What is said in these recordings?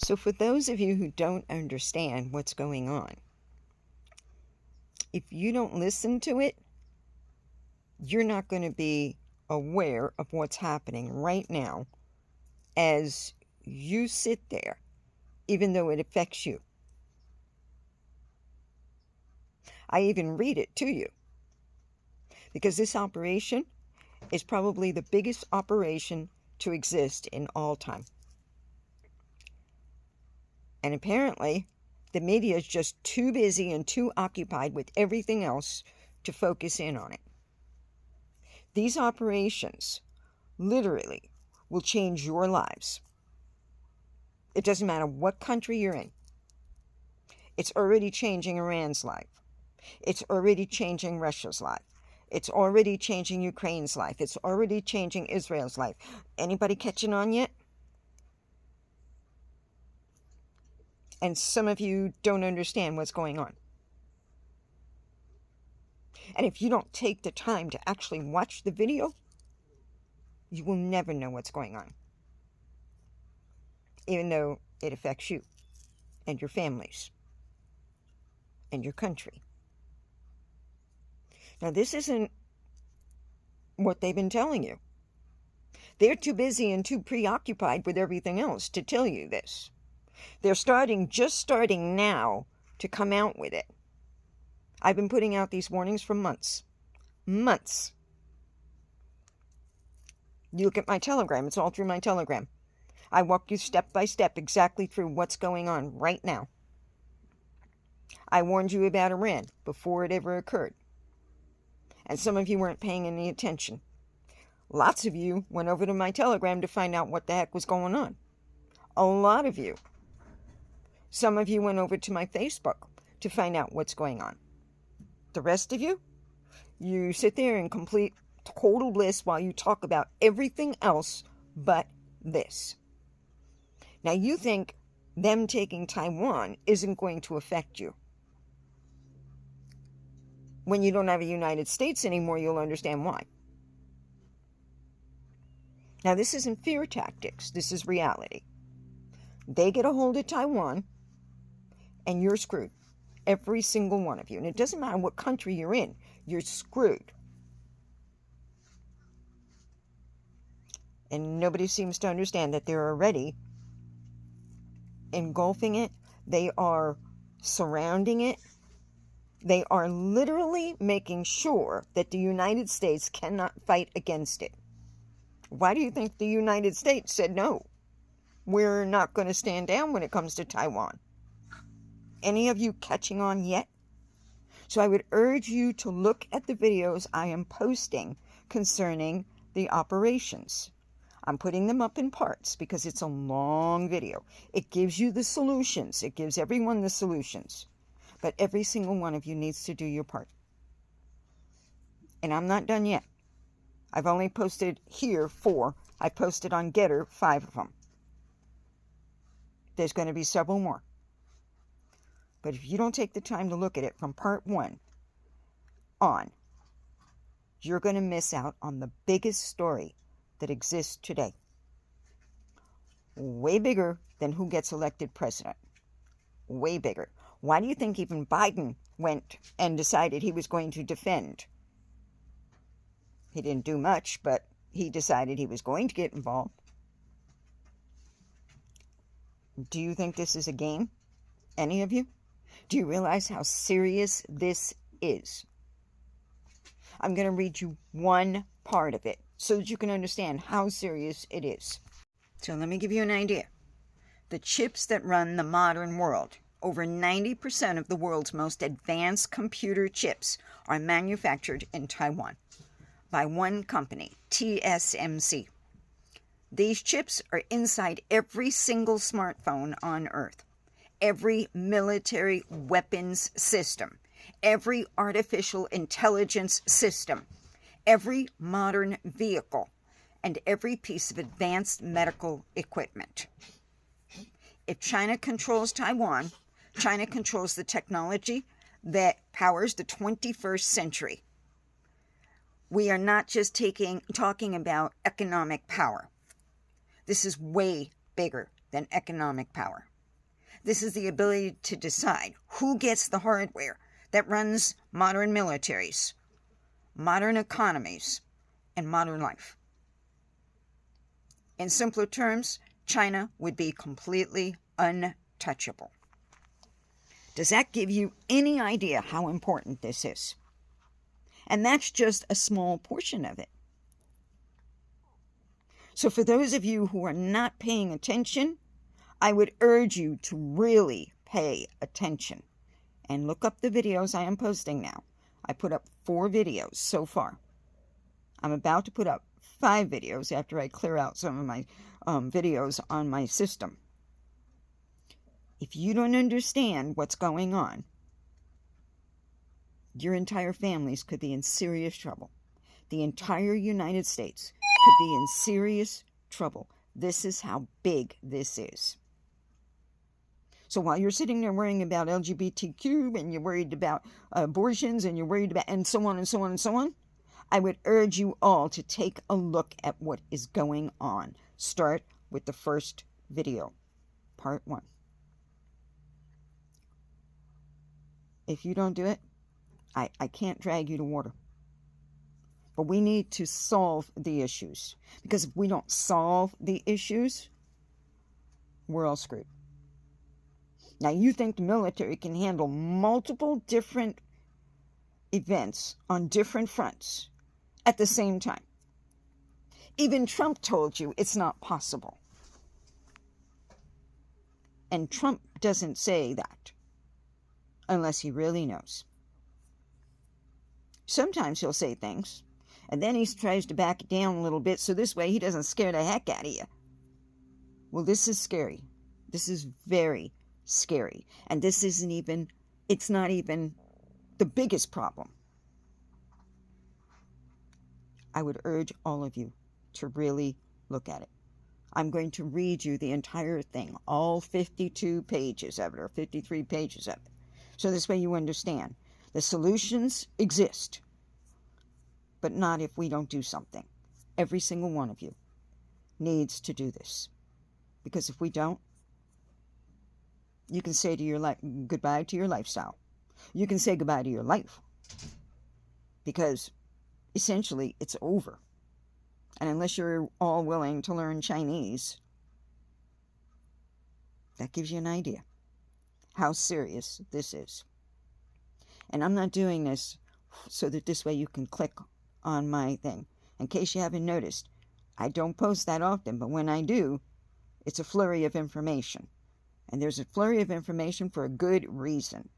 So for those of you who don't understand what's going on, if you don't listen to it, you're not going to be aware of what's happening right now as you sit there, even though it affects you. I even read it to you because this operation is probably the biggest operation to exist in all time. And apparently, the media is just too busy and too occupied with everything else to focus in on it. These operations literally will change your lives. It doesn't matter what country you're in. It's already changing Iran's life. It's already changing Russia's life. It's already changing Ukraine's life. It's already changing Israel's life. Anybody catching on yet? And some of you don't understand what's going on. And if you don't take the time to actually watch the video, you will never know what's going on. Even though it affects you and your families and your country. Now, this isn't what they've been telling you. They're too busy and too preoccupied with everything else to tell you this. They're just starting now to come out with it. I've been putting out these warnings for months. Months. You look at my Telegram. It's all through my Telegram. I walk you step by step exactly through what's going on right now. I warned you about Iran before it ever occurred. And some of you weren't paying any attention. Lots of you went over to my Telegram to find out what the heck was going on. A lot of you. Some of you went over to my Facebook to find out what's going on. The rest of you, you sit there in complete, total bliss while you talk about everything else but this. Now, you think them taking Taiwan isn't going to affect you. When you don't have a United States anymore, you'll understand why. Now, this isn't fear tactics. This is reality. They get a hold of Taiwan, and you're screwed. Every single one of you. And it doesn't matter what country you're in. You're screwed. And nobody seems to understand that they're already engulfing it. They are surrounding it. They are literally making sure that the United States cannot fight against it. Why do you think the United States said no? We're not going to stand down when it comes to Taiwan. Any of you catching on yet? So I would urge you to look at the videos I am posting concerning the operations. I'm putting them up in parts because it's a long video. It gives you the solutions. It gives everyone the solutions. But every single one of you needs to do your part. And I'm not done yet. I've only posted here 4. I posted on Getter 5 of them. There's going to be several more. But if you don't take the time to look at it from part 1 on, you're going to miss out on the biggest story that exists today. Way bigger than who gets elected president. Way bigger. Why do you think even Biden went and decided he was going to defend? He didn't do much, but he decided he was going to get involved. Do you think this is a game? Any of you? Do you realize how serious this is? I'm going to read you one part of it so that you can understand how serious it is. So let me give you an idea. The chips that run the modern world, over 90% of the world's most advanced computer chips are manufactured in Taiwan by one company, TSMC. These chips are inside every single smartphone on Earth, every military weapons system, every artificial intelligence system, every modern vehicle, and every piece of advanced medical equipment. If China controls Taiwan, China controls the technology that powers the 21st century. We are not just talking about economic power. This is way bigger than economic power. This is the ability to decide who gets the hardware that runs modern militaries, modern economies, and modern life. In simpler terms, China would be completely untouchable. Does that give you any idea how important this is? And that's just a small portion of it. So for those of you who are not paying attention, I would urge you to really pay attention and look up the videos I am posting now. I put up 4 videos so far. I'm about to put up 5 videos after I clear out some of my videos on my system. If you don't understand what's going on, your entire families could be in serious trouble. The entire United States could be in serious trouble. This is how big this is. So while you're sitting there worrying about LGBTQ and you're worried about abortions and you're worried about and so on and so on and so on, I would urge you all to take a look at what is going on. Start with the first video, part 1. If you don't do it, I can't drag you to water. But we need to solve the issues. Because if we don't solve the issues, we're all screwed. Now, you think the military can handle multiple different events on different fronts at the same time. Even Trump told you it's not possible. And Trump doesn't say that unless he really knows. Sometimes he'll say things, and then he tries to back it down a little bit, so this way he doesn't scare the heck out of you. Well, this is scary. This is very scary. And this isn't even, it's not even the biggest problem. I would urge all of you to really look at it. I'm going to read you the entire thing, all 52 pages of it, or 53 pages of it. So this way you understand. The solutions exist, but not if we don't do something. Every single one of you needs to do this. Because if we don't, you can say to your goodbye to your lifestyle. You can say goodbye to your life. Because essentially it's over. And unless you're all willing to learn Chinese, that gives you an idea how serious this is. And I'm not doing this so that this way you can click on my thing. In case you haven't noticed, I don't post that often, but when I do, it's a flurry of information. And there's a flurry of information for a good reason.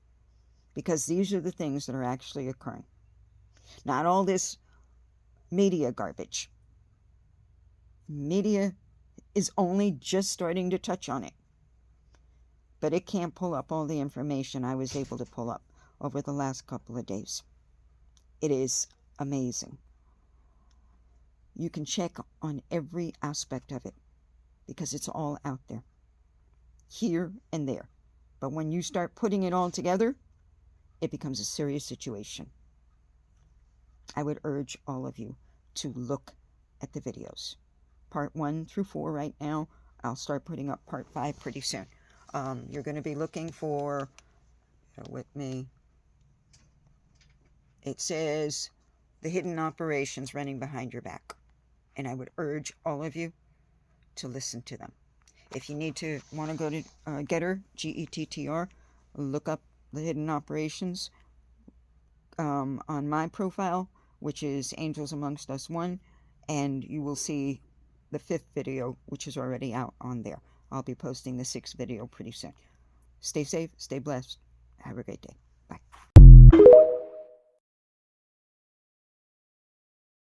Because these are the things that are actually occurring. Not all this media garbage. Media is only just starting to touch on it. But it can't pull up all the information I was able to pull up over the last couple of days. It is amazing. You can check on every aspect of it because it's all out there, here and there. But when you start putting it all together, it becomes a serious situation. I would urge all of you to look at the videos. Part 1 through 4 right now. I'll start putting up part 5 pretty soon. You're going to be looking for, with me, it says the hidden operations running behind your back. And I would urge all of you to listen to them. If you want to go to Gettr, Gettr, look up the hidden operations on my profile, which is Angels Amongst Us 1, and you will see the 5th video, which is already out on there. I'll be posting the 6th video pretty soon. Stay safe, stay blessed. Have a great day.